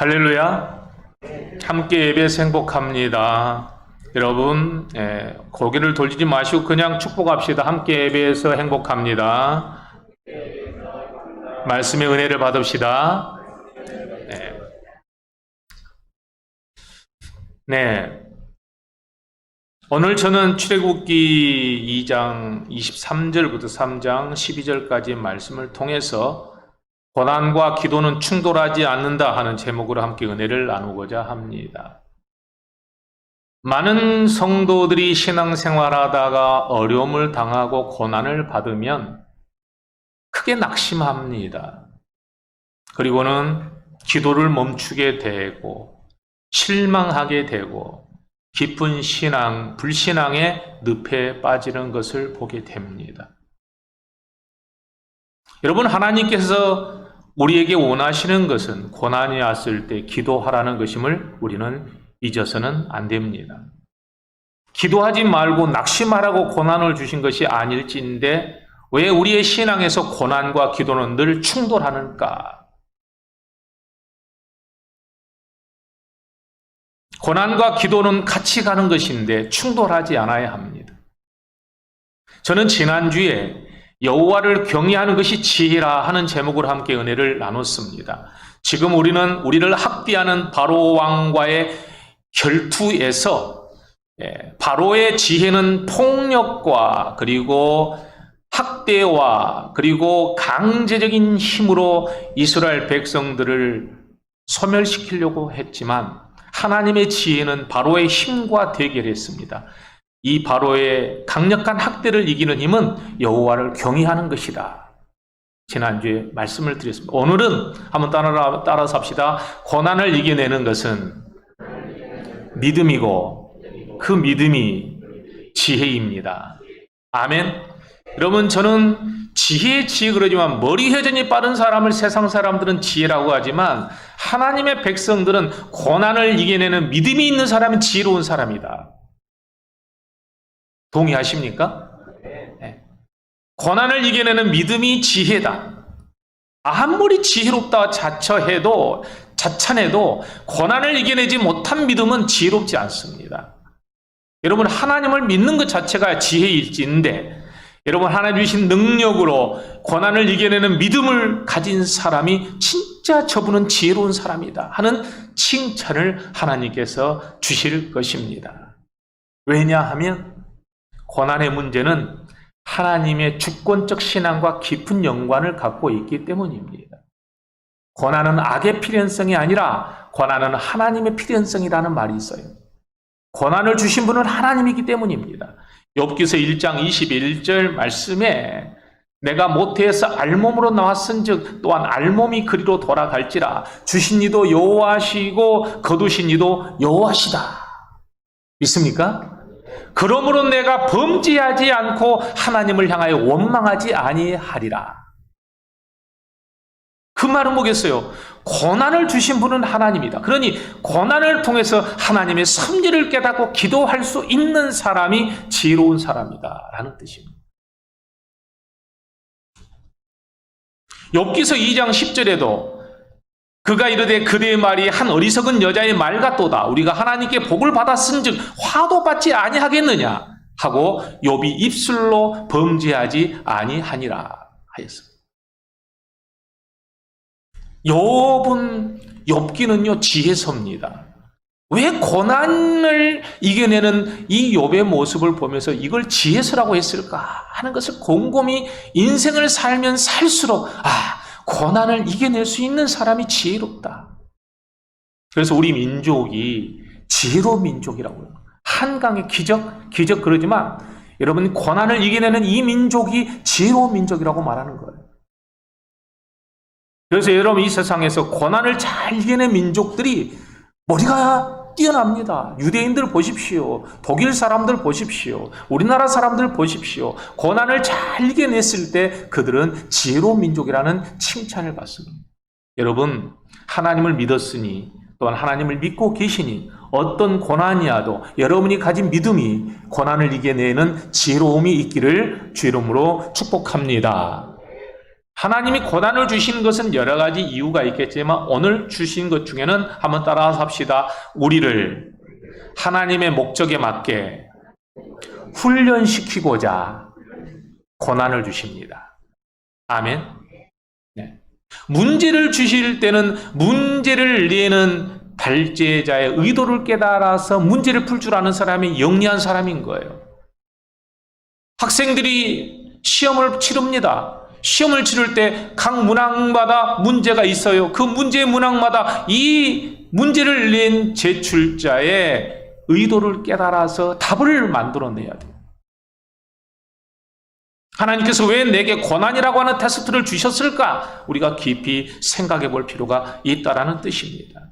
할렐루야. 함께 예배에서 행복합니다. 여러분, 고개를 돌리지 마시고 그냥 축복합시다. 함께 예배에서 행복합니다. 말씀의 은혜를 받읍시다. 네. 오늘 저는 출애굽기 2장 23절부터 3장 12절까지 말씀을 통해서 고난과 기도는 충돌하지 않는다 하는 제목으로 함께 은혜를 나누고자 합니다. 많은 성도들이 신앙생활하다가 어려움을 당하고 고난을 받으면 크게 낙심합니다. 그리고는 기도를 멈추게 되고 실망하게 되고 깊은 불신앙의 늪에 빠지는 것을 보게 됩니다. 여러분, 하나님께서 우리에게 원하시는 것은 고난이 왔을 때 기도하라는 것임을 우리는 잊어서는 안 됩니다. 기도하지 말고 낙심하라고 고난을 주신 것이 아닐진데 왜 우리의 신앙에서 고난과 기도는 늘 충돌하는가? 고난과 기도는 같이 가는 것인데 충돌하지 않아야 합니다. 저는 지난주에 여호와를 경외하는 것이 지혜라 하는 제목으로 함께 은혜를 나눴습니다. 지금 우리는 우리를 학대하는 바로 왕과의 결투에서 바로의 지혜는 폭력과 그리고 학대와 그리고 강제적인 힘으로 이스라엘 백성들을 소멸시키려고 했지만 하나님의 지혜는 바로의 힘과 대결했습니다. 이 바로의 강력한 학대를 이기는 힘은 여호와를 경외하는 것이다. 지난주에 말씀을 드렸습니다. 오늘은 한번 따라서 합시다. 고난을 이겨내는 것은 믿음이고 그 믿음이 지혜입니다. 아멘. 여러분, 저는 지혜 그러지만 머리 회전이 빠른 사람을 세상 사람들은 지혜라고 하지만 하나님의 백성들은 고난을 이겨내는 믿음이 있는 사람은 지혜로운 사람이다. 동의하십니까? 네. 고난을 이겨내는 믿음이 지혜다. 아무리 지혜롭다 자처해도 자찬해도 고난을 이겨내지 못한 믿음은 지혜롭지 않습니다. 여러분, 하나님을 믿는 것 자체가 지혜일진데 여러분, 하나님 주신 능력으로 고난을 이겨내는 믿음을 가진 사람이 진짜 저분은 지혜로운 사람이다 하는 칭찬을 하나님께서 주실 것입니다. 왜냐하면 고난의 문제는 하나님의 주권적 신앙과 깊은 연관을 갖고 있기 때문입니다. 고난은 악의 필연성이 아니라 고난은 하나님의 필연성이라는 말이 있어요. 고난을 주신 분은 하나님이기 때문입니다. 욥기서 1장 21절 말씀에 내가 모태에서 알몸으로 나왔은즉 또한 알몸이 그리로 돌아갈지라 주신 이도 여호와시고 거두신 이도 여호와시다. 믿습니까? 그러므로 내가 범죄하지 않고 하나님을 향하여 원망하지 아니하리라. 그 말은 뭐겠어요? 고난을 주신 분은 하나님이다. 그러니 고난을 통해서 하나님의 섭리를 깨닫고 기도할 수 있는 사람이 지혜로운 사람이다 라는 뜻입니다. 욥기서 2장 10절에도 그가 이르되 그대의 말이 한 어리석은 여자의 말 같도다. 우리가 하나님께 복을 받았은즉 화도 받지 아니하겠느냐 하고 욥이 입술로 범죄하지 아니하니라 하였습니다. 욥기는요 지혜서입니다. 왜 고난을 이겨내는 이 욥의 모습을 보면서 이걸 지혜서라고 했을까 하는 것을 곰곰이 인생을 살면 살수록 고난을 이겨낼 수 있는 사람이 지혜롭다. 그래서 우리 민족이 지혜로운 민족이라고 해요. 한강의 기적 그러지만 여러분, 고난을 이겨내는 이 민족이 지혜로운 민족이라고 말하는 거예요. 그래서 여러분, 이 세상에서 고난을 잘 이겨낸 민족들이 머리가 뛰어납니다. 유대인들 보십시오. 독일 사람들 보십시오. 우리나라 사람들 보십시오. 고난을 잘 이겨냈을 때 그들은 지혜로운 민족이라는 칭찬을 받습니다. 여러분, 하나님을 믿었으니 또한 하나님을 믿고 계시니 어떤 고난이 와도 여러분이 가진 믿음이 고난을 이겨내는 지혜로움이 있기를 주 이름으로 축복합니다. 하나님이 고난을 주시는 것은 여러 가지 이유가 있겠지만 오늘 주신 것 중에는 한번 따라서 합시다. 우리를 하나님의 목적에 맞게 훈련시키고자 고난을 주십니다. 아멘. 네. 문제를 주실 때는 문제를 내는 발제자의 의도를 깨달아서 문제를 풀 줄 아는 사람이 영리한 사람인 거예요. 학생들이 시험을 치릅니다. 시험을 치를 때 각 문항마다 문제가 있어요. 그 문제의 문항마다 이 문제를 낸 제출자의 의도를 깨달아서 답을 만들어내야 돼요. 하나님께서 왜 내게 고난이라고 하는 테스트를 주셨을까? 우리가 깊이 생각해 볼 필요가 있다라는 뜻입니다.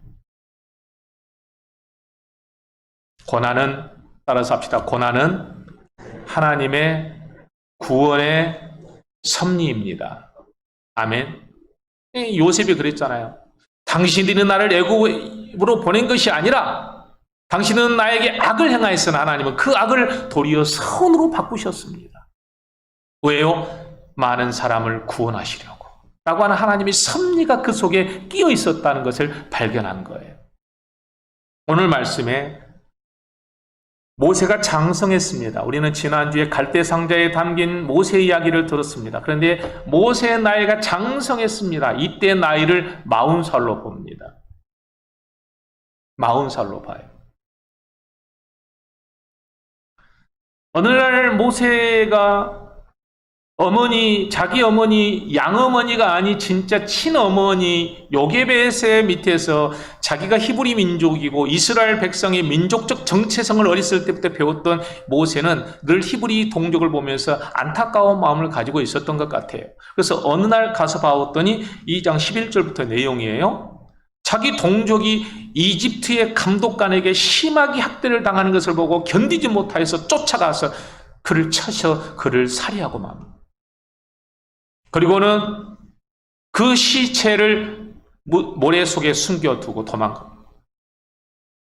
고난은, 따라서 합시다. 고난은 하나님의 구원의 섭리입니다. 아멘. 요셉이 그랬잖아요. 당신들이 나를 애굽으로 보낸 것이 아니라 당신은 나에게 악을 행하였으나 하나님은 그 악을 도리어 선으로 바꾸셨습니다. 왜요? 많은 사람을 구원하시려고 라고 하는 하나님의 섭리가 그 속에 끼어 있었다는 것을 발견한 거예요. 오늘 말씀에 모세가 장성했습니다. 우리는 지난주에 갈대 상자에 담긴 모세 이야기를 들었습니다. 그런데 모세의 나이가 장성했습니다. 이때 나이를 40살로 봅니다. 40살로 봐요. 어느 날 모세가 자기 어머니, 양어머니가 아닌 진짜 친어머니 요게벳의 밑에서 자기가 히브리 민족이고 이스라엘 백성의 민족적 정체성을 어렸을 때부터 배웠던 모세는 늘 히브리 동족을 보면서 안타까운 마음을 가지고 있었던 것 같아요. 그래서 어느 날 가서 봤더니 2장 11절부터 내용이에요. 자기 동족이 이집트의 감독관에게 심하게 학대를 당하는 것을 보고 견디지 못하여서 쫓아가서 그를 쳐서 그를 살해하고 맙니다. 그리고는 그 시체를 모래 속에 숨겨두고 도망갑니다.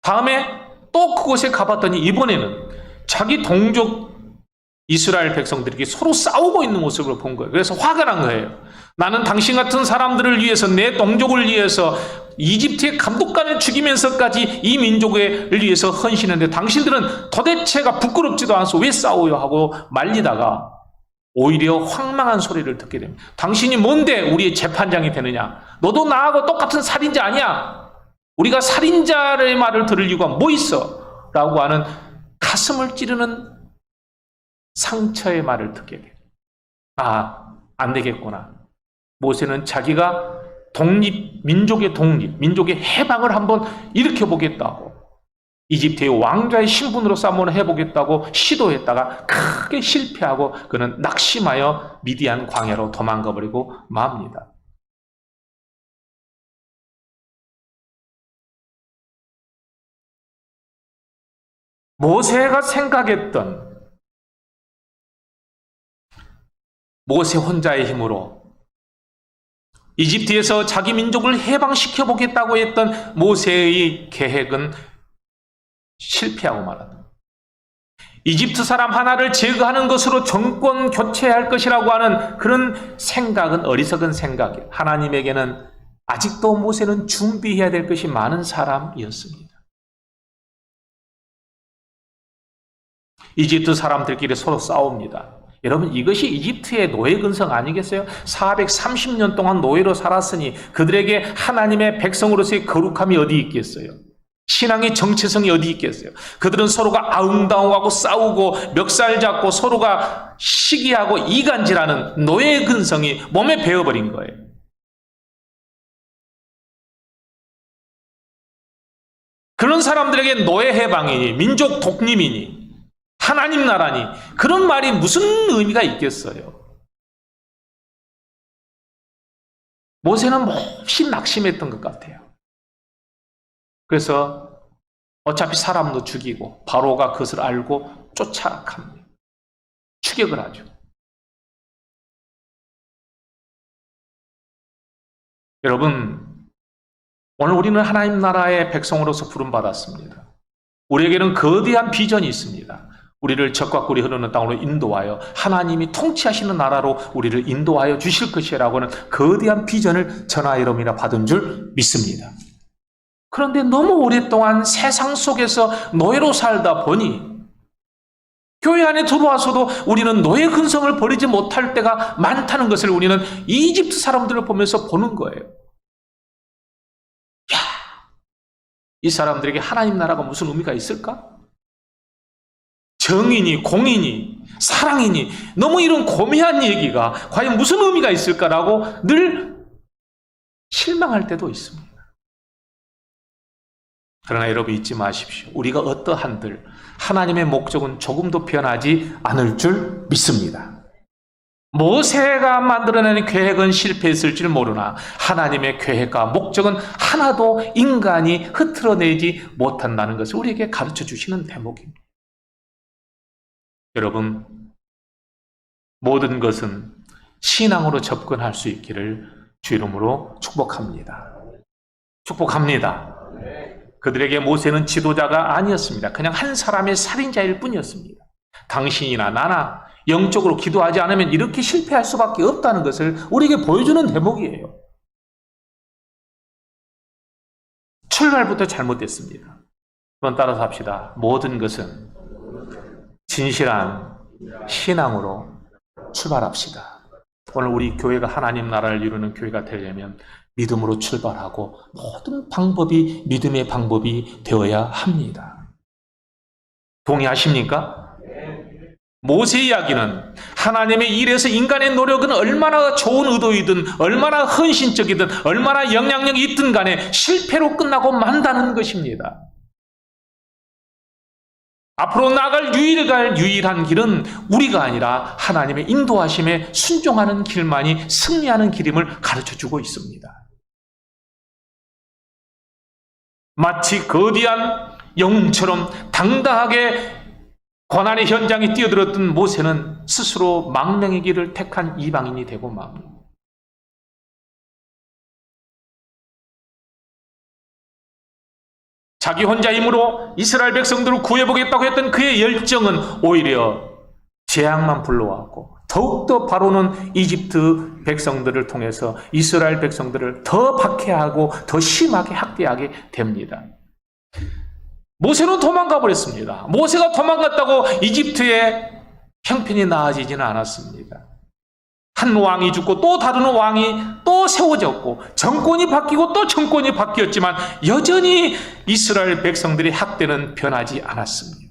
다음에 또 그곳에 가봤더니 이번에는 자기 동족 이스라엘 백성들에게 서로 싸우고 있는 모습을 본 거예요. 그래서 화가 난 거예요. 나는 당신 같은 사람들을 위해서, 내 동족을 위해서 이집트의 감독관을 죽이면서까지 이 민족을 위해서 헌신했는데 당신들은 도대체가 부끄럽지도 않아서 왜 싸워요 하고 말리다가 오히려 황망한 소리를 듣게 됩니다. 당신이 뭔데 우리의 재판장이 되느냐? 너도 나하고 똑같은 살인자 아니야? 우리가 살인자의 말을 들을 이유가 뭐 있어? 라고 하는 가슴을 찌르는 상처의 말을 듣게 돼요. 안 되겠구나. 모세는 자기가 민족의 해방을 한번 일으켜보겠다고, 이집트의 왕자의 신분으로서 한번 해보겠다고 시도했다가 크게 실패하고 그는 낙심하여 미디안 광야로 도망가 버리고 맙니다. 모세가 생각했던 모세 혼자의 힘으로 이집트에서 자기 민족을 해방시켜 보겠다고 했던 모세의 계획은 실패하고 말았다. 이집트 사람 하나를 제거하는 것으로 정권 교체할 것이라고 하는 그런 생각은 어리석은 생각이에요. 하나님에게는 아직도 모세는 준비해야 될 것이 많은 사람이었습니다. 이집트 사람들끼리 서로 싸웁니다. 여러분, 이것이 이집트의 노예 근성 아니겠어요? 430년 동안 노예로 살았으니 그들에게 하나님의 백성으로서의 거룩함이 어디 있겠어요? 신앙의 정체성이 어디 있겠어요? 그들은 서로가 아웅다웅하고 싸우고 멱살 잡고 서로가 시기하고 이간질하는 노예 근성이 몸에 배어버린 거예요. 그런 사람들에게 노예 해방이니 민족 독립이니 하나님 나라니 그런 말이 무슨 의미가 있겠어요? 모세는 몹시 낙심했던 것 같아요. 그래서 어차피 사람도 죽이고 바로가 그것을 알고 쫓아갑니다. 추격을 하죠. 여러분, 오늘 우리는 하나님 나라의 백성으로서 부름받았습니다. 우리에게는 거대한 비전이 있습니다. 우리를 적과 꿀이 흐르는 땅으로 인도하여 하나님이 통치하시는 나라로 우리를 인도하여 주실 것이라고는 거대한 비전을 전하이름이나 받은 줄 믿습니다. 그런데 너무 오랫동안 세상 속에서 노예로 살다 보니 교회 안에 들어와서도 우리는 노예 근성을 버리지 못할 때가 많다는 것을 우리는 이집트 사람들을 보면서 보는 거예요. 야, 이 사람들에게 하나님 나라가 무슨 의미가 있을까? 정이니 공이니 사랑이니 너무 이런 고매한 얘기가 과연 무슨 의미가 있을까라고 늘 실망할 때도 있습니다. 그러나 여러분 잊지 마십시오. 우리가 어떠한들 하나님의 목적은 조금도 변하지 않을 줄 믿습니다. 모세가 만들어낸 계획은 실패했을지 모르나 하나님의 계획과 목적은 하나도 인간이 흐트러내지 못한다는 것을 우리에게 가르쳐 주시는 대목입니다. 여러분, 모든 것은 신앙으로 접근할 수 있기를 주 이름으로 축복합니다. 축복합니다. 그들에게 모세는 지도자가 아니었습니다. 그냥 한 사람의 살인자일 뿐이었습니다. 당신이나 나나 영적으로 기도하지 않으면 이렇게 실패할 수밖에 없다는 것을 우리에게 보여주는 대목이에요. 출발부터 잘못됐습니다. 한번 따라서 합시다. 모든 것은 진실한 신앙으로 출발합시다. 오늘 우리 교회가 하나님 나라를 이루는 교회가 되려면 믿음으로 출발하고 모든 방법이 믿음의 방법이 되어야 합니다. 동의하십니까? 모세 이야기는 하나님의 일에서 인간의 노력은 얼마나 좋은 의도이든 얼마나 헌신적이든 얼마나 영향력이 있든 간에 실패로 끝나고 만다는 것입니다. 앞으로 나아갈 유일한 길은 우리가 아니라 하나님의 인도하심에 순종하는 길만이 승리하는 길임을 가르쳐주고 있습니다. 마치 거대한 영웅처럼 당당하게 고난의 현장에 뛰어들었던 모세는 스스로 망명의 길을 택한 이방인이 되고 맙니다. 자기 혼자 힘으로 이스라엘 백성들을 구해보겠다고 했던 그의 열정은 오히려 재앙만 불러왔고 더욱더 바로는 이집트 백성들을 통해서 이스라엘 백성들을 더 박해하고 더 심하게 학대하게 됩니다. 모세는 도망가 버렸습니다. 모세가 도망갔다고 이집트의 형편이 나아지지는 않았습니다. 한 왕이 죽고 또 다른 왕이 또 세워졌고 정권이 바뀌고 또 정권이 바뀌었지만 여전히 이스라엘 백성들의 학대는 변하지 않았습니다.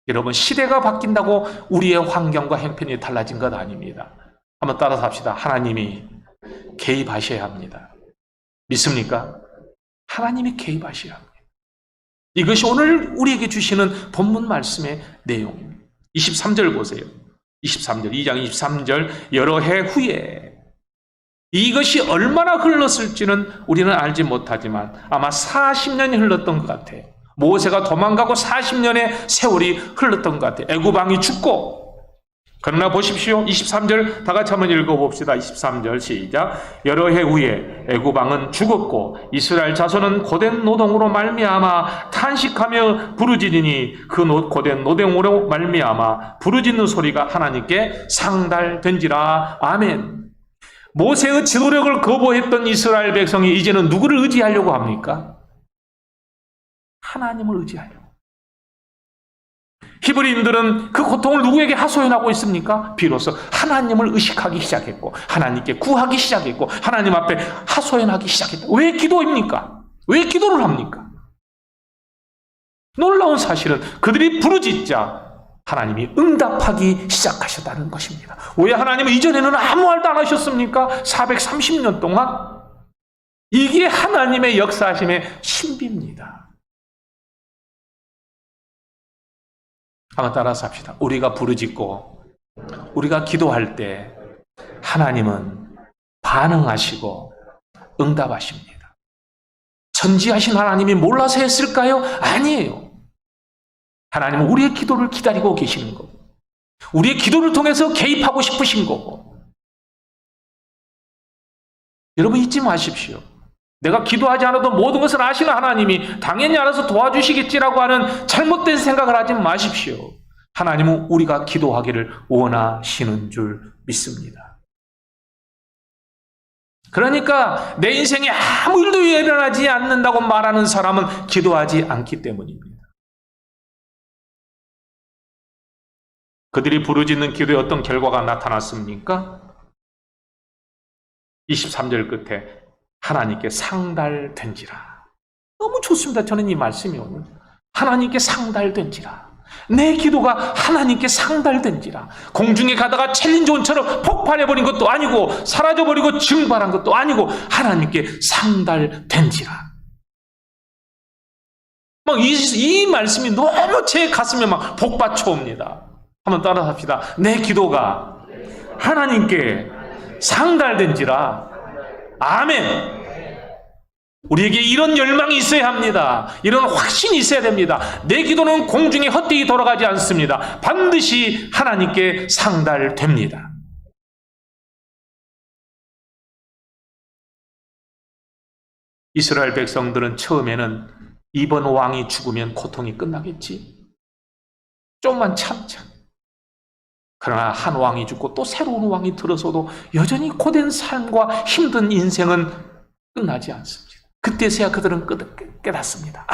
여러분, 시대가 바뀐다고 우리의 환경과 형편이 달라진 것 아닙니다. 한번 따라서 합시다. 하나님이 개입하셔야 합니다. 믿습니까? 하나님이 개입하셔야 합니다. 이것이 오늘 우리에게 주시는 본문 말씀의 내용입니다. 23절 보세요. 23절, 2장 23절, 여러 해 후에 이것이 얼마나 흘렀을지는 우리는 알지 못하지만 아마 40년이 흘렀던 것 같아요. 모세가 도망가고 40년의 세월이 흘렀던 것 같아요. 애굽 왕이 죽고, 그러나 보십시오. 23절 다 같이 한번 읽어봅시다. 23절 시작. 여러 해 후에 애굽 왕은 죽었고 이스라엘 자손은 고된 노동으로 말미암아 탄식하며 부르짖으니 그 고된 노동으로 말미암아 부르짖는 소리가 하나님께 상달된지라. 아멘. 모세의 지도력을 거부했던 이스라엘 백성이 이제는 누구를 의지하려고 합니까? 하나님을 의지하려고. 히브리인들은 그 고통을 누구에게 하소연하고 있습니까? 비로소 하나님을 의식하기 시작했고 하나님께 구하기 시작했고 하나님 앞에 하소연하기 시작했다. 왜 기도입니까? 왜 기도를 합니까? 놀라운 사실은 그들이 부르짖자 하나님이 응답하기 시작하셨다는 것입니다. 왜 하나님은 이전에는 아무 말도 안 하셨습니까? 430년 동안. 이게 하나님의 역사하심의 신비입니다. 한번 따라서 합시다. 우리가 부르짖고 우리가 기도할 때 하나님은 반응하시고 응답하십니다. 전지하신 하나님이 몰라서 했을까요? 아니에요. 하나님은 우리의 기도를 기다리고 계시는 거고 우리의 기도를 통해서 개입하고 싶으신 거고. 여러분 잊지 마십시오. 내가 기도하지 않아도 모든 것을 아시는 하나님이 당연히 알아서 도와주시겠지라고 하는 잘못된 생각을 하지 마십시오. 하나님은 우리가 기도하기를 원하시는 줄 믿습니다. 그러니까 내 인생에 아무 일도 일어나지 않는다고 말하는 사람은 기도하지 않기 때문입니다. 그들이 부르짖는 기도에 어떤 결과가 나타났습니까? 23절 끝에 하나님께 상달된지라. 너무 좋습니다. 저는 이 말씀이 오늘 하나님께 상달된지라. 내 기도가 하나님께 상달된지라. 공중에 가다가 챌린지온처럼 폭발해버린 것도 아니고 사라져버리고 증발한 것도 아니고 하나님께 상달된지라. 막 이 말씀이 너무 제 가슴에 막 복받쳐옵니다. 한번 따라 합시다. 내 기도가 하나님께 상달된지라. 아멘. 우리에게 이런 열망이 있어야 합니다. 이런 확신이 있어야 됩니다. 내 기도는 공중에 헛되이 돌아가지 않습니다. 반드시 하나님께 상달됩니다. 이스라엘 백성들은 처음에는 이번 왕이 죽으면 고통이 끝나겠지, 좀만 참자. 그러나 한 왕이 죽고 또 새로운 왕이 들어서도 여전히 고된 삶과 힘든 인생은 끝나지 않습니다. 그때서야 그들은 깨닫습니다.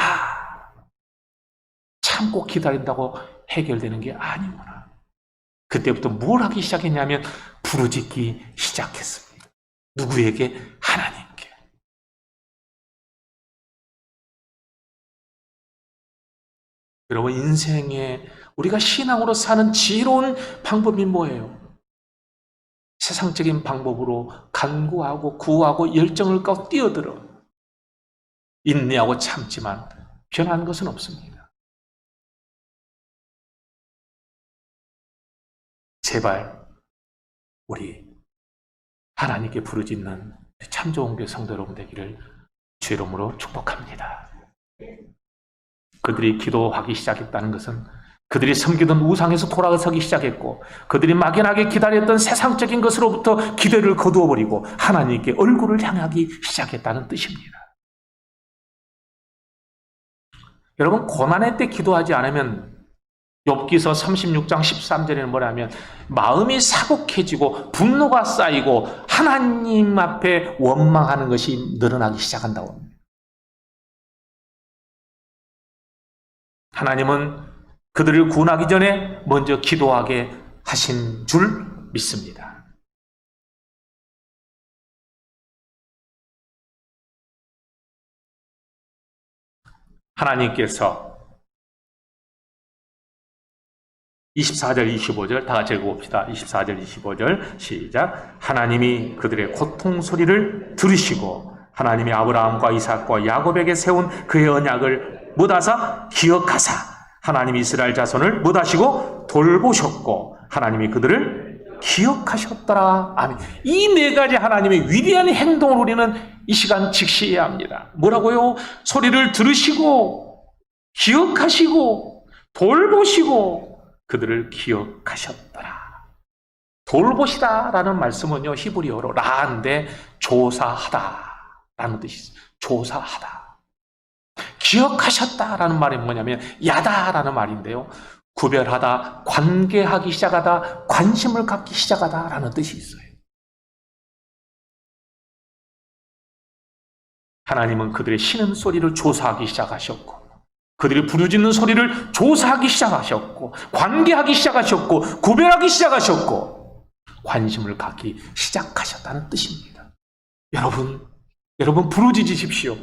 참고 기다린다고 해결되는 게 아니구나. 그때부터 뭘 하기 시작했냐면 부르짖기 시작했습니다. 누구에게? 하나님께. 여러분, 인생에 우리가 신앙으로 사는 지혜로운 방법이 뭐예요? 세상적인 방법으로 간구하고 구하고 열정을 까고 뛰어들어 인내하고 참지만 변하는 것은 없습니다. 제발 우리 하나님께 부르짖는 참 좋은 교회 성도 여러분 되기를 주의 이름으로 축복합니다. 그들이 기도하기 시작했다는 것은 그들이 섬기던 우상에서 돌아서기 시작했고, 그들이 막연하게 기다렸던 세상적인 것으로부터 기대를 거두어버리고 하나님께 얼굴을 향하기 시작했다는 뜻입니다. 여러분, 고난의 때 기도하지 않으면 욥기서 36장 13절에는 뭐냐면 마음이 사곡해지고 분노가 쌓이고 하나님 앞에 원망하는 것이 늘어나기 시작한다고 합니다. 하나님은 그들을 구원하기 전에 먼저 기도하게 하신 줄 믿습니다. 하나님께서 24절 25절 다 같이 읽어봅시다. 24절 25절 시작. 하나님이 그들의 고통 소리를 들으시고 하나님이 아브라함과 이삭과 야곱에게 세운 그의 언약을 못하사 기억하사 하나님이 이스라엘 자손을 못하시고 돌보셨고 하나님이 그들을 기억하셨더라. 아멘. 이 네 가지 하나님의 위대한 행동을 우리는 이 시간 직시해야 합니다. 뭐라고요? 소리를 들으시고 기억하시고 돌보시고 그들을 기억하셨더라. 돌보시다라는 말씀은요, 히브리어로 라인데 조사하다라는 뜻이 있어요. 조사하다. 기억하셨다라는 말이 뭐냐면 야다라는 말인데요, 구별하다, 관계하기 시작하다, 관심을 갖기 시작하다라는 뜻이 있어요. 하나님은 그들의 쉬는 소리를 조사하기 시작하셨고, 그들이 부르짖는 소리를 조사하기 시작하셨고, 관계하기 시작하셨고, 구별하기 시작하셨고, 관심을 갖기 시작하셨다는 뜻입니다. 여러분 부르짖으십시오.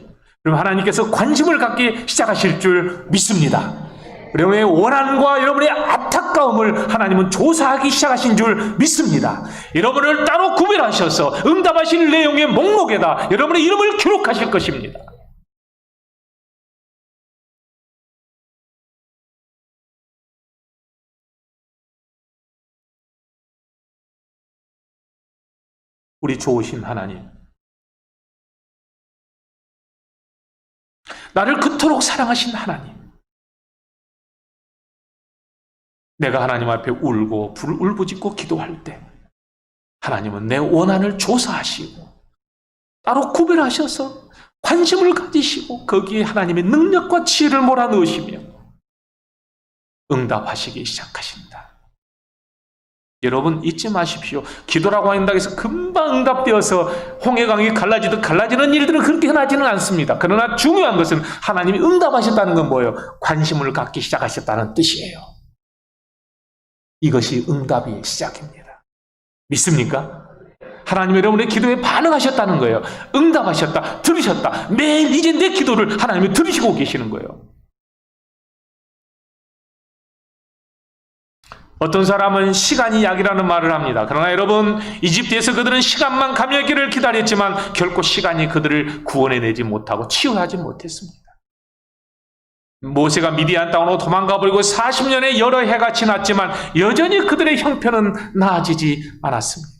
그럼 하나님께서 관심을 갖기 시작하실 줄 믿습니다. 여러분의 원한과 여러분의 안타까움을 하나님은 조사하기 시작하신 줄 믿습니다. 여러분을 따로 구별하셔서 응답하실 내용의 목록에다 여러분의 이름을 기록하실 것입니다. 우리 좋으신 하나님, 나를 그토록 사랑하신 하나님, 내가 하나님 앞에 울고 울부짖고 기도할 때 하나님은 내 원한을 조사하시고 따로 구별하셔서 관심을 가지시고 거기에 하나님의 능력과 지혜를 몰아넣으시며 응답하시기 시작하신다. 여러분 잊지 마십시오. 기도라고 한다고 해서 금방 응답되어서 홍해강이 갈라지듯 갈라지는 일들은 그렇게 흔하지는 않습니다. 그러나 중요한 것은 하나님이 응답하셨다는 건 뭐예요? 관심을 갖기 시작하셨다는 뜻이에요. 이것이 응답의 시작입니다. 믿습니까? 하나님 여러분의 기도에 반응하셨다는 거예요. 응답하셨다, 들으셨다. 매일 이제 내 기도를 하나님이 들으시고 계시는 거예요. 어떤 사람은 시간이 약이라는 말을 합니다. 그러나 여러분, 이집트에서 그들은 시간만 가면기를 기다렸지만 결코 시간이 그들을 구원해내지 못하고 치유하지 못했습니다. 모세가 미디안 땅으로 도망가 버리고 40년의 여러 해가 지났지만 여전히 그들의 형편은 나아지지 않았습니다.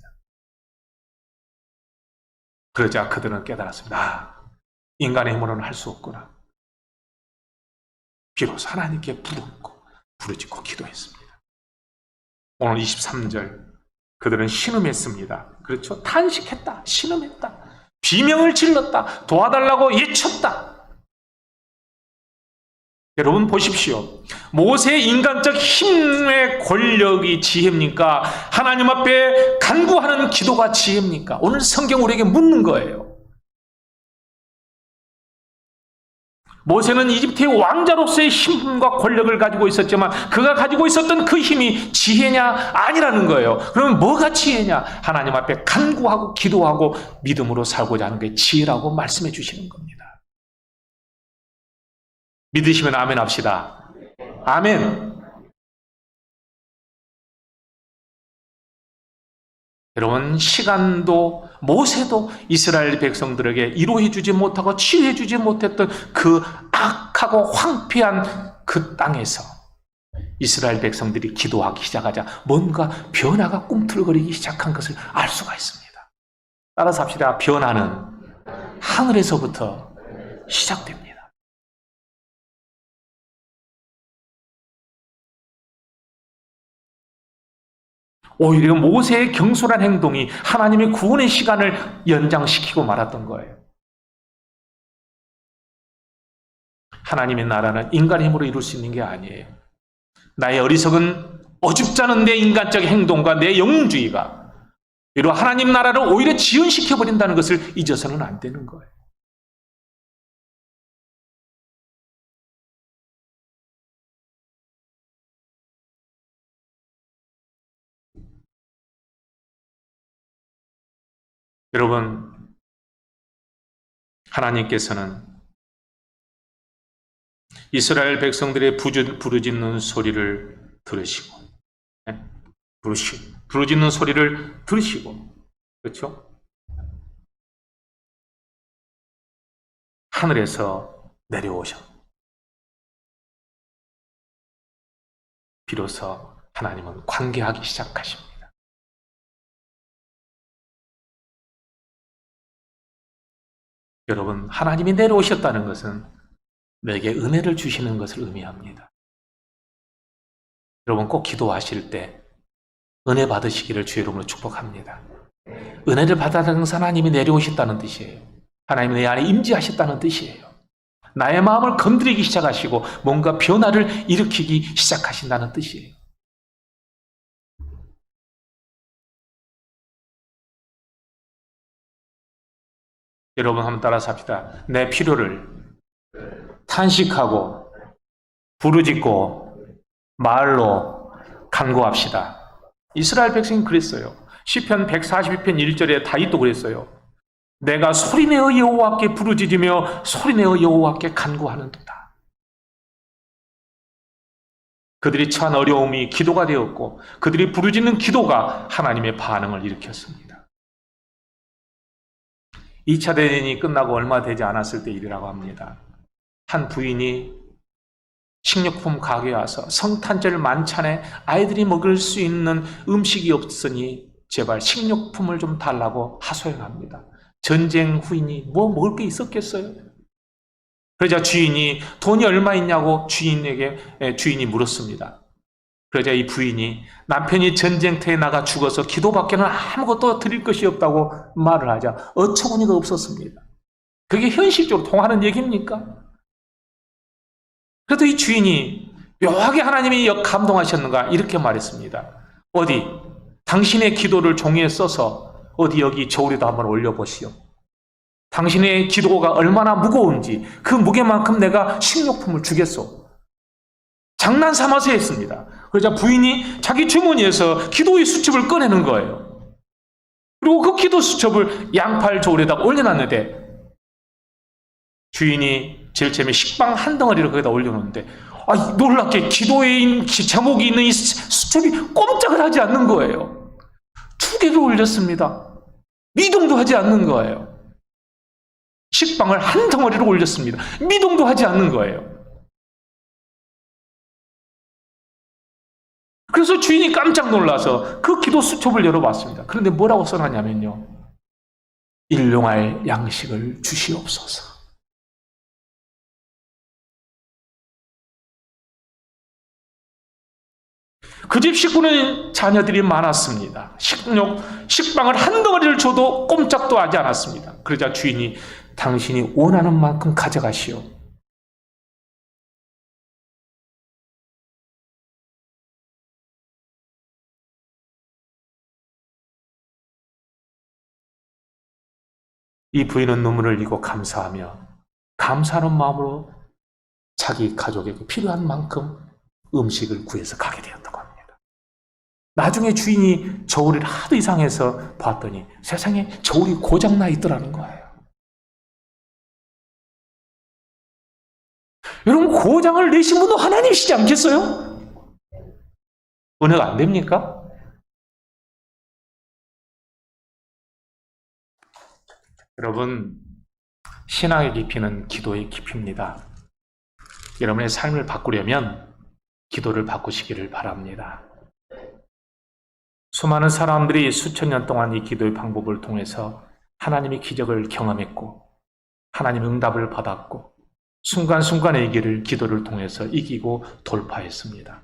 그러자 그들은 깨달았습니다. 인간의 힘으로는 할 수 없구나. 비로소 하나님께 부르짖고 기도했습니다. 오늘 23절 그들은 신음했습니다. 그렇죠? 탄식했다. 신음했다. 비명을 질렀다. 도와달라고 외쳤다. 여러분 보십시오. 모세의 인간적 힘의 권력이 지혜입니까? 하나님 앞에 간구하는 기도가 지혜입니까? 오늘 성경 우리에게 묻는 거예요. 모세는 이집트의 왕자로서의 힘과 권력을 가지고 있었지만 그가 가지고 있었던 그 힘이 지혜냐? 아니라는 거예요. 그러면 뭐가 지혜냐? 하나님 앞에 간구하고 기도하고 믿음으로 살고자 하는 게 지혜라고 말씀해 주시는 겁니다. 믿으시면 아멘 합시다. 아멘. 여러분, 시간도 모세도 이스라엘 백성들에게 이루해 주지 못하고 치유해 주지 못했던 그 악하고 황폐한 그 땅에서 이스라엘 백성들이 기도하기 시작하자 뭔가 변화가 꿈틀거리기 시작한 것을 알 수가 있습니다. 따라서 합시다. 변화는 하늘에서부터 시작됩니다. 오히려 모세의 경솔한 행동이 하나님의 구원의 시간을 연장시키고 말았던 거예요. 하나님의 나라는 인간의 힘으로 이룰 수 있는 게 아니에요. 나의 어리석은 어줍지 않은 내 인간적 행동과 내 영웅주의가 이로 하나님 나라를 오히려 지연시켜버린다는 것을 잊어서는 안 되는 거예요. 여러분, 하나님께서는 이스라엘 백성들의 부르짖는 소리를 들으시고, 부르짖는 소리를 들으시고, 그렇죠? 하늘에서 내려오셔. 비로소 하나님은 관계하기 시작하십니다. 여러분, 하나님이 내려오셨다는 것은 내게 은혜를 주시는 것을 의미합니다. 여러분 꼭 기도하실 때 은혜 받으시기를 주의 이름으로 축복합니다. 은혜를 받아서 하나님이 내려오셨다는 뜻이에요. 하나님이 내 안에 임재하셨다는 뜻이에요. 나의 마음을 건드리기 시작하시고 뭔가 변화를 일으키기 시작하신다는 뜻이에요. 여러분 한번 따라서 합시다. 내 필요를 탄식하고 부르짖고 말로 간구합시다. 이스라엘 백성이 그랬어요. 시편 142편 1절에 다윗도 그랬어요. 내가 소리내어 여호와께 부르짖으며 소리내어 여호와께 간구하는도다. 그들이 처한 어려움이 기도가 되었고 그들이 부르짖는 기도가 하나님의 반응을 일으켰습니다. 2차 대전이 끝나고 얼마 되지 않았을 때 일이라고 합니다. 한 부인이 식료품 가게에 와서 성탄절 만찬에 아이들이 먹을 수 있는 음식이 없으니 제발 식료품을 좀 달라고 하소연합니다. 전쟁 후이니 뭐 먹을 게 있었겠어요? 그러자 주인이 돈이 얼마 있냐고 주인이 물었습니다. 그러자 이 부인이 남편이 전쟁터에 나가 죽어서 기도밖에는 아무것도 드릴 것이 없다고 말을 하자 어처구니가 없었습니다. 그게 현실적으로 통하는 얘기입니까? 그래도 이 주인이 묘하게 하나님이 감동하셨는가 이렇게 말했습니다. 어디 당신의 기도를 종이에 써서 어디 여기 저울에다 한번 올려보시오. 당신의 기도가 얼마나 무거운지 그 무게만큼 내가 식료품을 주겠소. 장난 삼아서 했습니다. 그러자 부인이 자기 주머니에서 기도의 수첩을 꺼내는 거예요. 그리고 그 기도 수첩을 양팔 저울에다 올려놨는데 주인이 제일 처음에 식빵 한 덩어리를 거기다 올려놓는데 놀랍게 기도의 제목이 있는 이 수첩이 꼼짝을 하지 않는 거예요. 2개를 올렸습니다. 미동도 하지 않는 거예요. 식빵을 한 덩어리로 올렸습니다. 미동도 하지 않는 거예요. 그래서 주인이 깜짝 놀라서 그 기도 수첩을 열어봤습니다. 그런데 뭐라고 써놨냐면요. 일용할 양식을 주시옵소서. 그 집 식구는 자녀들이 많았습니다. 식빵을 한 덩어리를 줘도 꼼짝도 하지 않았습니다. 그러자 주인이 당신이 원하는 만큼 가져가시오. 이 부인은 눈물을 흘리고 감사하며 감사하는 마음으로 자기 가족에게 필요한 만큼 음식을 구해서 가게 되었다고 합니다. 나중에 주인이 저울을 하도 이상해서 봤더니 세상에 저울이 고장나 있더라는 거예요. 여러분, 고장을 내신 분도 하나님이시지 않겠어요? 은혜가 안 됩니까? 여러분, 신앙의 깊이는 기도의 깊이입니다. 여러분의 삶을 바꾸려면 기도를 바꾸시기를 바랍니다. 수많은 사람들이 수천 년 동안 이 기도의 방법을 통해서 하나님의 기적을 경험했고 하나님의 응답을 받았고 순간순간의 길을 기도를 통해서 이기고 돌파했습니다.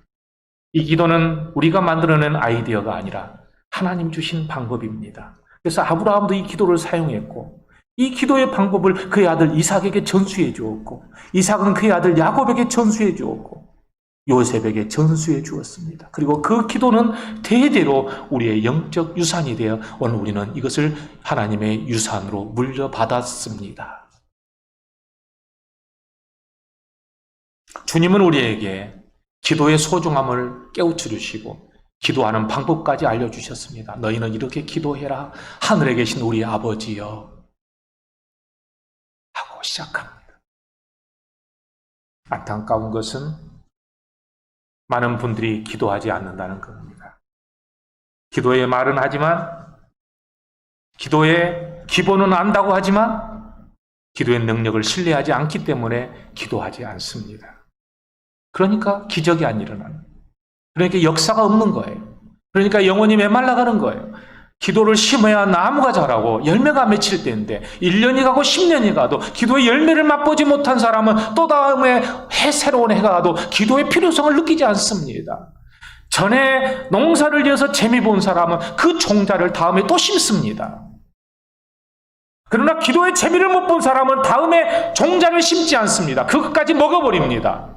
이 기도는 우리가 만들어낸 아이디어가 아니라 하나님 주신 방법입니다. 그래서 아브라함도 이 기도를 사용했고 이 기도의 방법을 그의 아들 이삭에게 전수해 주었고 이삭은 그의 아들 야곱에게 전수해 주었고 요셉에게 전수해 주었습니다. 그리고 그 기도는 대대로 우리의 영적 유산이 되어 오늘 우리는 이것을 하나님의 유산으로 물려받았습니다. 주님은 우리에게 기도의 소중함을 깨우쳐 주시고 기도하는 방법까지 알려주셨습니다. 너희는 이렇게 기도해라. 하늘에 계신 우리 아버지여 하고 시작합니다. 안타까운 것은 많은 분들이 기도하지 않는다는 겁니다. 기도의 말은 하지만 기도의 기본은 안다고 하지만 기도의 능력을 신뢰하지 않기 때문에 기도하지 않습니다. 그러니까 기적이 안 일어나는 거예요. 그러니까 역사가 없는 거예요. 그러니까 영혼이 메말라가는 거예요. 기도를 심어야 나무가 자라고 열매가 맺힐 때인데 1년이 가고 10년이 가도 기도의 열매를 맛보지 못한 사람은 또 다음에 새로운 해가 가도 기도의 필요성을 느끼지 않습니다. 전에 농사를 지어서 재미 본 사람은 그 종자를 다음에 또 심습니다. 그러나 기도의 재미를 못 본 사람은 다음에 종자를 심지 않습니다. 그것까지 먹어버립니다.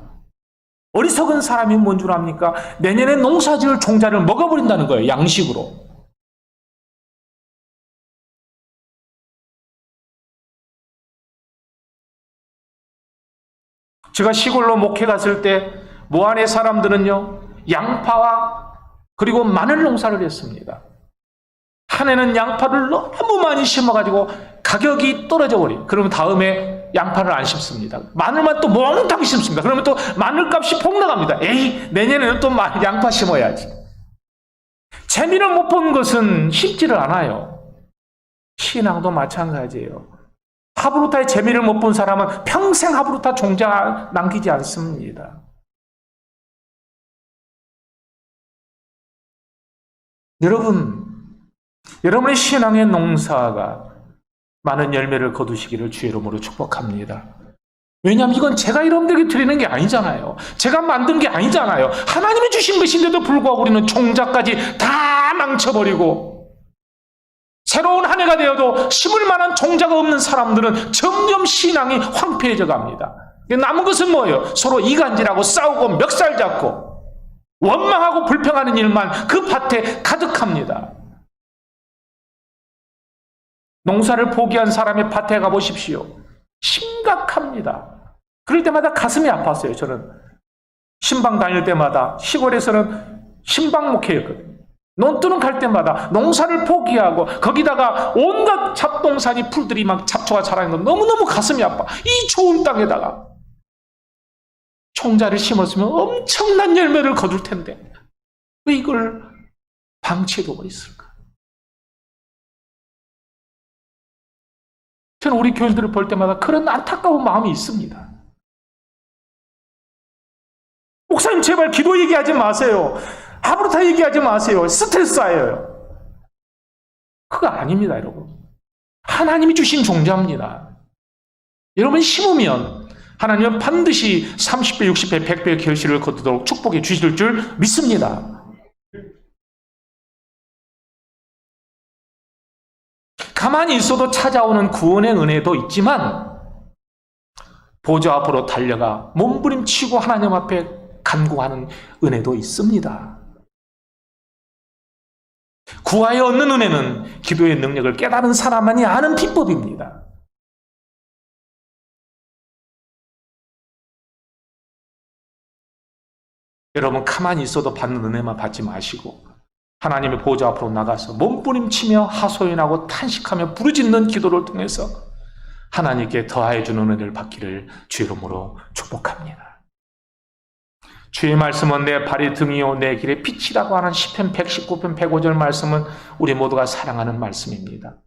어리석은 사람이 뭔 줄 압니까? 내년에 농사 지을 종자를 먹어버린다는 거예요. 양식으로. 제가 시골로 목회 갔을 때 모안의 사람들은요, 양파와 그리고 마늘 농사를 했습니다. 한 해는 양파를 너무 많이 심어가지고 가격이 떨어져 버려요. 그러면 다음에 양파를 안 심습니다. 마늘만 또 몽땅 심습니다. 그러면 또 마늘값이 폭락합니다. 에이, 내년에는 또 양파 심어야지. 재미를 못 본 것은 쉽지를 않아요. 신앙도 마찬가지예요. 하브루타의 재미를 못 본 사람은 평생 하브루타 종자 남기지 않습니다. 여러분의 신앙의 농사가 많은 열매를 거두시기를 주의 이름으로 축복합니다. 왜냐하면 이건 제가 여러분들에게 드리는 게 아니잖아요. 제가 만든 게 아니잖아요. 하나님이 주신 것인데도 불구하고 우리는 종자까지 다 망쳐버리고 새로운 한 해가 되어도 심을 만한 종자가 없는 사람들은 점점 신앙이 황폐해져 갑니다. 남은 것은 뭐예요? 서로 이간질하고 싸우고 멱살 잡고 원망하고 불평하는 일만 그 밭에 가득합니다. 농사를 포기한 사람의 밭에 가보십시오. 심각합니다. 그럴 때마다 가슴이 아팠어요. 저는 신방 다닐 때마다 시골에서는 신방 목회였거든요. 논두렁 갈 때마다 농사를 포기하고 거기다가 온갖 잡동사니 풀들이 막 잡초가 자라는 건 너무너무 가슴이 아파. 이 좋은 땅에다가 총자를 심었으면 엄청난 열매를 거둘 텐데 왜 이걸 방치해두고 있을까? 저는 우리 교인들을 볼 때마다 그런 안타까운 마음이 있습니다. 목사님 제발 기도 얘기하지 마세요. 아무렇다 얘기하지 마세요. 스트레스 쌓여요. 그거 아닙니다, 여러분. 하나님이 주신 종자입니다. 여러분 심으면 하나님은 반드시 30배, 60배, 100배의 결실을 거두도록 축복해 주실 줄 믿습니다. 가만히 있어도 찾아오는 구원의 은혜도 있지만 보좌 앞으로 달려가 몸부림치고 하나님 앞에 간구하는 은혜도 있습니다. 구하여 얻는 은혜는 기도의 능력을 깨달은 사람만이 아는 비법입니다. 여러분 가만히 있어도 받는 은혜만 받지 마시고 하나님의 보좌 앞으로 나가서 몸부림치며 하소연하고 탄식하며 부르짖는 기도를 통해서 하나님께 더하여 주는 은혜를 받기를 주의 이름으로 축복합니다. 주의 말씀은 내 발이 등이요 내 길의 빛이라고 하는 시편 119편 105절 말씀은 우리 모두가 사랑하는 말씀입니다.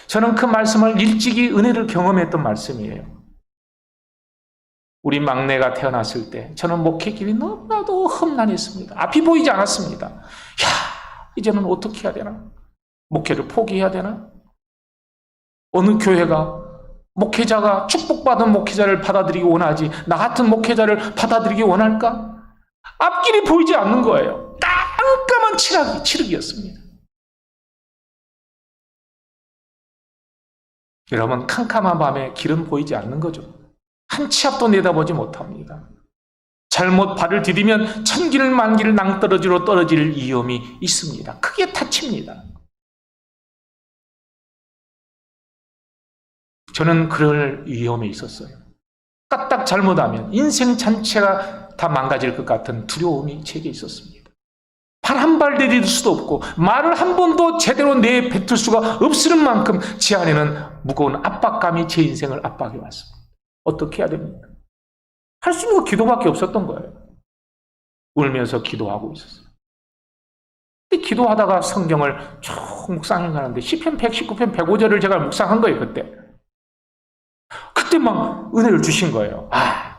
저는 그 말씀을 일찍이 은혜를 경험했던 말씀이에요. 우리 막내가 태어났을 때 저는 목회길이 너무나도 험난했습니다. 앞이 보이지 않았습니다. 이제는 어떻게 해야 되나? 목회를 포기해야 되나? 어느 교회가 목회자가 축복받은 목회자를 받아들이기 원하지 나 같은 목회자를 받아들이기 원할까? 앞길이 보이지 않는 거예요. 깜깜한 칠흑이었습니다. 여러분 캄캄한 밤에 길은 보이지 않는 거죠. 한 치 앞도 내다보지 못합니다. 잘못 발을 디디면 천길 만길 낭떠러지로 떨어질 위험이 있습니다. 크게 다칩니다. 저는 그럴 위험에 있었어요. 까딱 잘못하면 인생 전체가 다 망가질 것 같은 두려움이 제게 있었습니다. 발 한 발 내딛을 수도 없고 말을 한 번도 제대로 내뱉을 수가 없을 만큼 제 안에는 무거운 압박감이 제 인생을 압박해 왔습니다. 어떻게 해야 됩니까? 할 수 있는 거 기도밖에 없었던 거예요. 울면서 기도하고 있었어요. 기도하다가 성경을 쭉 묵상해 가는데 시편 119편 105절을 제가 묵상한 거예요. 그때 막 은혜를 주신 거예요.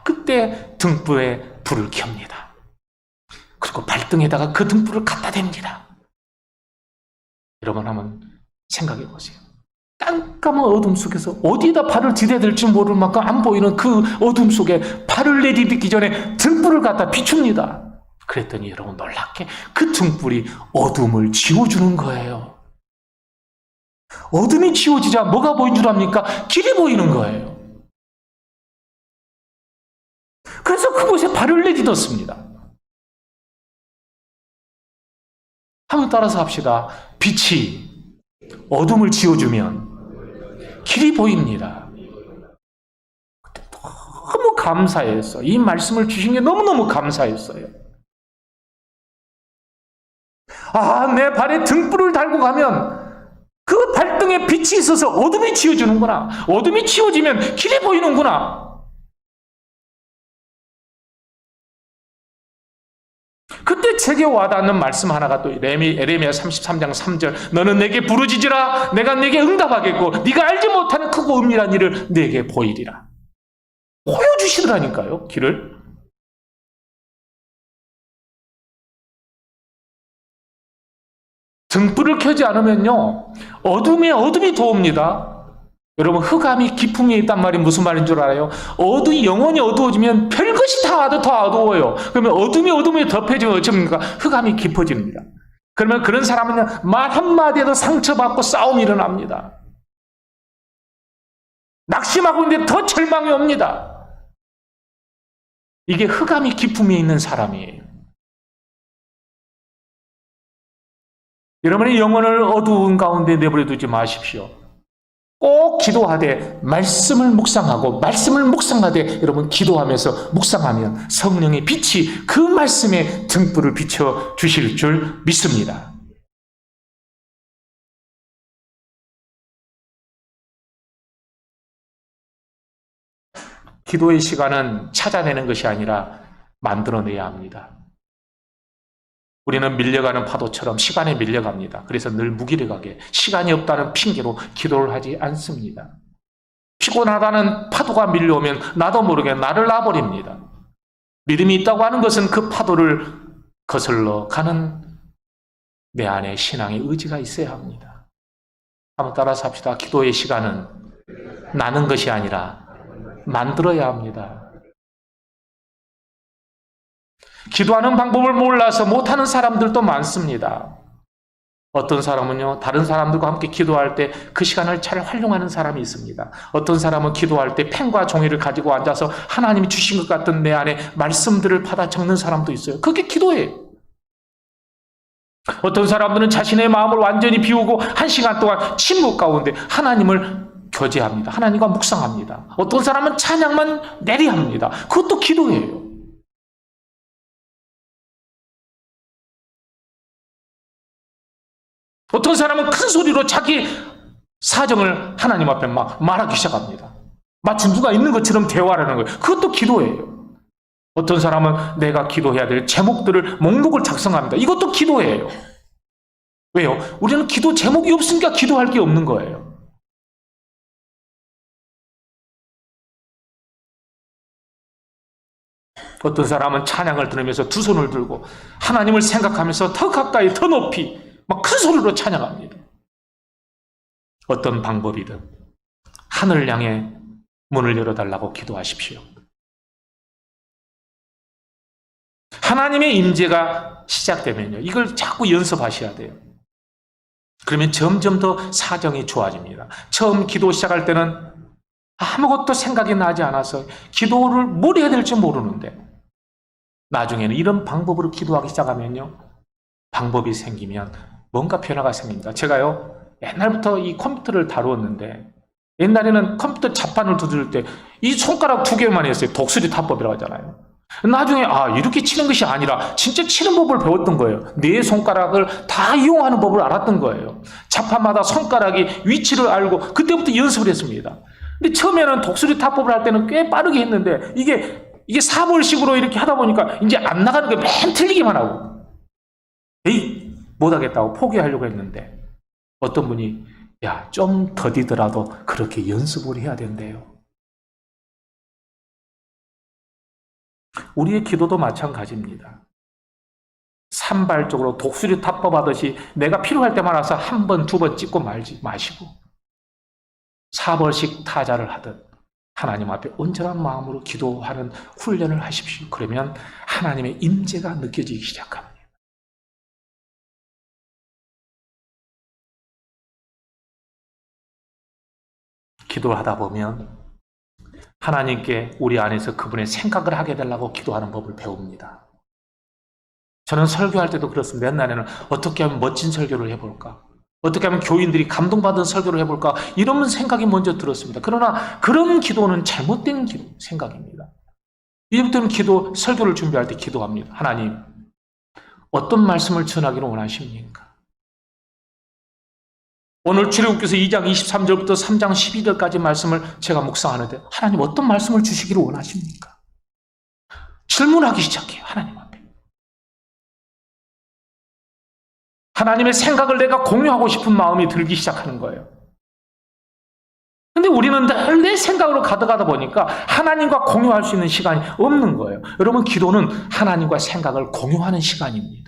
그때 등불에 불을 켭니다. 그리고 발등에다가 그 등불을 갖다 댑니다. 여러분 한번 생각해 보세요. 깜깜한 어둠 속에서 어디에다 발을 디뎌야 될지 모를 만큼 안 보이는 그 어둠 속에 발을 내디디기 전에 등불을 갖다 비춥니다. 그랬더니 여러분 놀랍게 그 등불이 어둠을 지워주는 거예요. 어둠이 지워지자 뭐가 보인 줄 압니까? 길이 보이는 거예요. 그래서 그곳에 발을 내딛었습니다. 한번 따라서 합시다. 빛이 어둠을 지워주면 길이 보입니다. 너무 감사했어요. 이 말씀을 주신 게 너무너무 감사했어요. 내 발에 등불을 달고 가면 그 발등에 빛이 있어서 어둠이 지워주는구나. 어둠이 지워지면 길이 보이는구나. 그때 제게 와닿는 말씀 하나가 또 에레미야 33장 3절 너는 내게 부르짖으라 내가 내게 응답하겠고 네가 알지 못하는 크고 은밀한 일을 내게 보이리라. 보여주시더라니까요. 길을. 등불을 켜지 않으면요 어둠이 도옵니다. 여러분 흑암이 깊음이 있단 말이 무슨 말인 줄 알아요? 어둠이 영원히 어두워지면 별것이 다 더 어두워요. 그러면 어둠이 덮여지면 어쩝니까? 흑암이 깊어집니다. 그러면 그런 사람은 말 한마디에도 상처받고 싸움이 일어납니다. 낙심하고 있는데 더 절망이 옵니다. 이게 흑암이 기품에 있는 사람이에요. 여러분의 영혼을 어두운 가운데 내버려 두지 마십시오. 꼭 기도하되 말씀을 묵상하되 여러분 기도하면서 묵상하면 성령의 빛이 그 말씀에 등불을 비춰 주실 줄 믿습니다. 기도의 시간은 찾아내는 것이 아니라 만들어내야 합니다. 우리는 밀려가는 파도처럼 시간에 밀려갑니다. 그래서 늘 무기력하게 시간이 없다는 핑계로 기도를 하지 않습니다. 피곤하다는 파도가 밀려오면 나도 모르게 나를 놔버립니다. 믿음이 있다고 하는 것은 그 파도를 거슬러 가는 내 안에 신앙의 의지가 있어야 합니다. 한번 따라서 합시다. 기도의 시간은 나는 것이 아니라 만들어야 합니다. 기도하는 방법을 몰라서 못하는 사람들도 많습니다. 어떤 사람은요, 다른 사람들과 함께 기도할 때 그 시간을 잘 활용하는 사람이 있습니다. 어떤 사람은 기도할 때 펜과 종이를 가지고 앉아서 하나님이 주신 것 같은 내 안에 말씀들을 받아 적는 사람도 있어요. 그게 기도예요. 어떤 사람들은 자신의 마음을 완전히 비우고 1시간 동안 침묵 가운데 하나님을 교제합니다. 하나님과 묵상합니다. 어떤 사람은 찬양만 내리합니다. 그것도 기도예요. 어떤 사람은 큰 소리로 자기 사정을 하나님 앞에 막 말하기 시작합니다. 마치 누가 있는 것처럼 대화를 하는 거예요. 그것도 기도예요. 어떤 사람은 내가 기도해야 될 제목들을 목록을 작성합니다. 이것도 기도예요. 왜요? 우리는 기도 제목이 없으니까 기도할 게 없는 거예요. 어떤 사람은 찬양을 들으면서 두 손을 들고 하나님을 생각하면서 더 가까이 더 높이 막 큰 소리로 찬양합니다. 어떤 방법이든 하늘을 향해 문을 열어달라고 기도하십시오. 하나님의 임재가 시작되면요, 이걸 자꾸 연습하셔야 돼요. 그러면 점점 더 사정이 좋아집니다. 처음 기도 시작할 때는 아무것도 생각이 나지 않아서 기도를 뭘 해야 될지 모르는데 나중에는 이런 방법으로 기도하기 시작하면요, 방법이 생기면 뭔가 변화가 생깁니다. 제가요, 옛날부터 이 컴퓨터를 다루었는데 옛날에는 컴퓨터 자판을 두들 때 이 손가락 2개만 했어요. 독수리 타법이라고 하잖아요. 나중에 이렇게 치는 것이 아니라 진짜 치는 법을 배웠던 거예요. 네 손가락을 다 이용하는 법을 알았던 거예요. 자판마다 손가락이 위치를 알고 그때부터 연습을 했습니다. 근데 처음에는 독수리 타법을 할 때는 꽤 빠르게 했는데 이게 사벌식으로 이렇게 하다 보니까 이제 안 나가는 게 맨 틀리기만 하고 못하겠다고 포기하려고 했는데 어떤 분이 좀 더디더라도 그렇게 연습을 해야 된대요. 우리의 기도도 마찬가지입니다. 산발적으로 독수리 타법 하듯이 내가 필요할 때만 와서 1번, 2번 찍고 말지 마시고 사벌식 타자를 하듯 하나님 앞에 온전한 마음으로 기도하는 훈련을 하십시오. 그러면 하나님의 임재가 느껴지기 시작합니다. 기도를 하다 보면 하나님께 우리 안에서 그분의 생각을 하게 되려고 기도하는 법을 배웁니다. 저는 설교할 때도 그렇습니다. 옛날에는 어떻게 하면 멋진 설교를 해볼까? 어떻게 하면 교인들이 감동받은 설교를 해볼까? 이런 생각이 먼저 들었습니다. 그러나 그런 기도는 잘못된 생각입니다. 이제부터는 설교를 준비할 때 기도합니다. 하나님, 어떤 말씀을 전하기를 원하십니까? 오늘 출애굽기서 2장 23절부터 3장 12절까지 말씀을 제가 묵상하는데 하나님 어떤 말씀을 주시기를 원하십니까? 질문하기 시작해요. 하나님 앞에. 하나님의 생각을 내가 공유하고 싶은 마음이 들기 시작하는 거예요. 근데 우리는 늘 내 생각으로 가득하다 보니까 하나님과 공유할 수 있는 시간이 없는 거예요. 여러분, 기도는 하나님과 생각을 공유하는 시간입니다.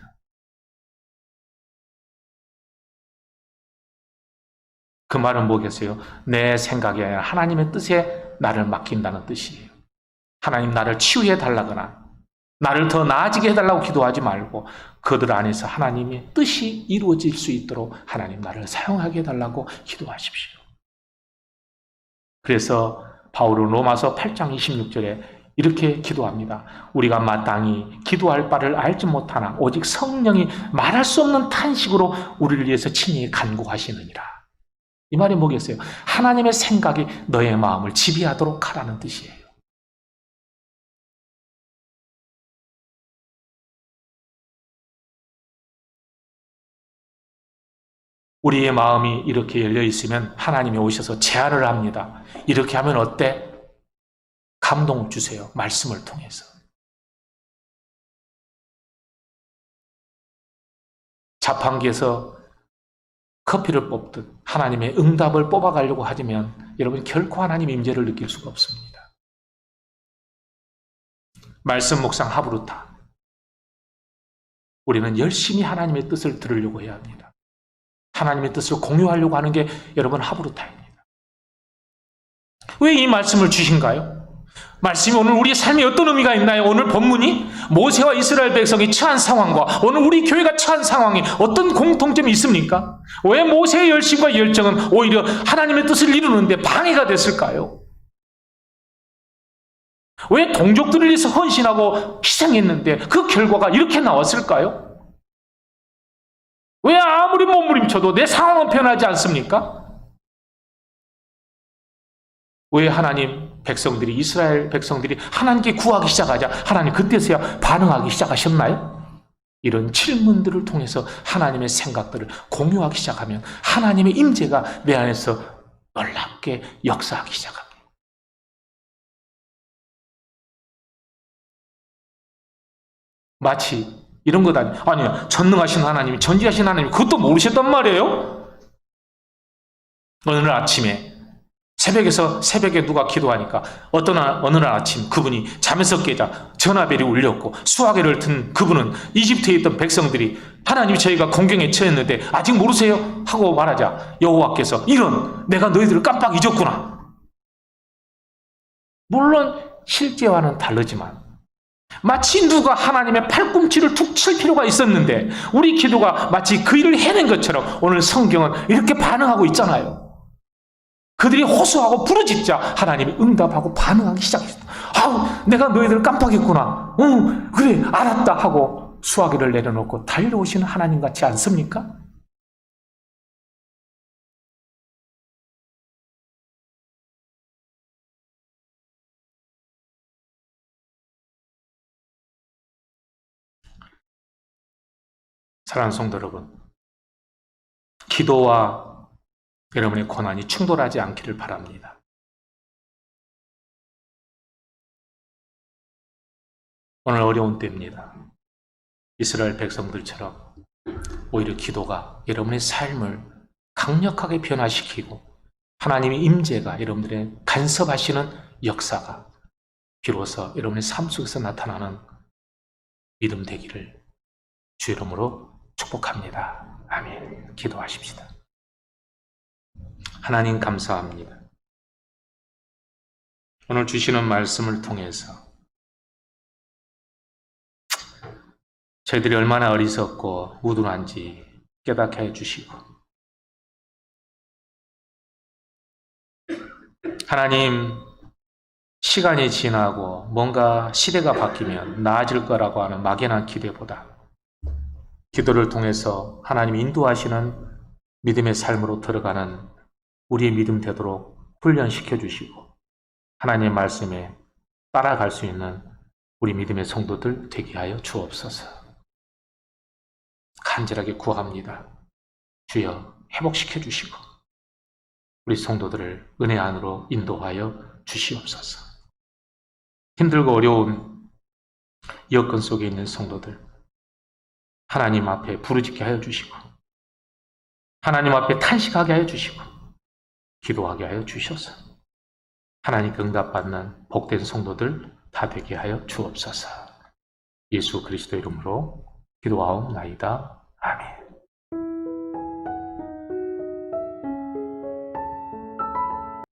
그 말은 뭐겠어요? 내 생각이 아니라 하나님의 뜻에 나를 맡긴다는 뜻이에요. 하나님 나를 치유해 달라거나 나를 더 나아지게 해달라고 기도하지 말고 그들 안에서 하나님의 뜻이 이루어질 수 있도록 하나님 나를 사용하게 해달라고 기도하십시오. 그래서 바울은 로마서 8장 26절에 이렇게 기도합니다. 우리가 마땅히 기도할 바를 알지 못하나 오직 성령이 말할 수 없는 탄식으로 우리를 위해서 친히 간구하시느니라. 이 말이 뭐겠어요? 하나님의 생각이 너의 마음을 지배하도록 하라는 뜻이에요. 우리의 마음이 이렇게 열려 있으면 하나님이 오셔서 제안을 합니다. 이렇게 하면 어때? 감동을 주세요. 말씀을 통해서. 자판기에서 커피를 뽑듯 하나님의 응답을 뽑아가려고 하지만 여러분 결코 하나님의 임재를 느낄 수가 없습니다. 말씀 묵상 하브루타. 우리는 열심히 하나님의 뜻을 들으려고 해야 합니다. 하나님의 뜻을 공유하려고 하는 게 여러분 하브루타입니다. 왜 이 말씀을 주신가요? 말씀이 오늘 우리의 삶에 어떤 의미가 있나요? 오늘 본문이 모세와 이스라엘 백성이 처한 상황과 오늘 우리 교회가 처한 상황이 어떤 공통점이 있습니까? 왜 모세의 열심과 열정은 오히려 하나님의 뜻을 이루는데 방해가 됐을까요? 왜 동족들을 위해서 헌신하고 희생했는데 그 결과가 이렇게 나왔을까요? 왜 아무리 몸부림쳐도 내 상황은 변하지 않습니까? 왜 하나님 백성들이, 이스라엘 백성들이 하나님께 구하기 시작하자 하나님 그때서야 반응하기 시작하셨나요? 이런 질문들을 통해서 하나님의 생각들을 공유하기 시작하면 하나님의 임재가 내 안에서 놀랍게 역사하기 시작합니다. 마치 이런 것 아니요. 전능하신 하나님이, 전지하신 하나님이 그것도 모르셨단 말이에요? 어느 날 아침에 새벽에 누가 기도하니까 어느 날 아침 그분이 잠에서 깨자 전화벨이 울렸고 수화기를 든 그분은 이집트에 있던 백성들이 하나님 저희가 공경에 처했는데 아직 모르세요? 하고 말하자 여호와께서 이런 내가 너희들을 깜빡 잊었구나. 물론 실제와는 다르지만 마치 누가 하나님의 팔꿈치를 툭 칠 필요가 있었는데 우리 기도가 마치 그 일을 해낸 것처럼 오늘 성경은 이렇게 반응하고 있잖아요. 그들이 호소하고 부르짖자 하나님이 응답하고 반응하기 시작했어. 아우, 내가 너희들을 깜빡했구나. 응, 그래, 알았다 하고 수화기를 내려놓고 달려오시는 하나님 같지 않습니까? 사랑하는 성도 여러분, 기도와 여러분의 고난이 충돌하지 않기를 바랍니다. 오늘 어려운 때입니다. 이스라엘 백성들처럼 오히려 기도가 여러분의 삶을 강력하게 변화시키고 하나님의 임재가 여러분들의 간섭하시는 역사가 비로소 여러분의 삶 속에서 나타나는 믿음 되기를 주 이름으로 축복합니다. 아멘. 기도하십시다. 하나님 감사합니다. 오늘 주시는 말씀을 통해서 저희들이 얼마나 어리석고 우둔한지 깨닫게 해주시고 하나님 시간이 지나고 뭔가 시대가 바뀌면 나아질 거라고 하는 막연한 기대보다 기도를 통해서 하나님 인도하시는 믿음의 삶으로 들어가는 우리의 믿음 되도록 훈련시켜 주시고 하나님의 말씀에 따라갈 수 있는 우리 믿음의 성도들 되게 하여 주옵소서. 간절하게 구합니다. 주여 회복시켜 주시고 우리 성도들을 은혜 안으로 인도하여 주시옵소서. 힘들고 어려운 여건 속에 있는 성도들 하나님 앞에 부르짖게 하여 주시고 하나님 앞에 탄식하게 하여 주시고 기도하게 하여 주셔서 하나님께 응답받는 복된 성도들 다 되게 하여 주옵소서. 예수 그리스도 이름으로 기도하옵나이다. 아멘.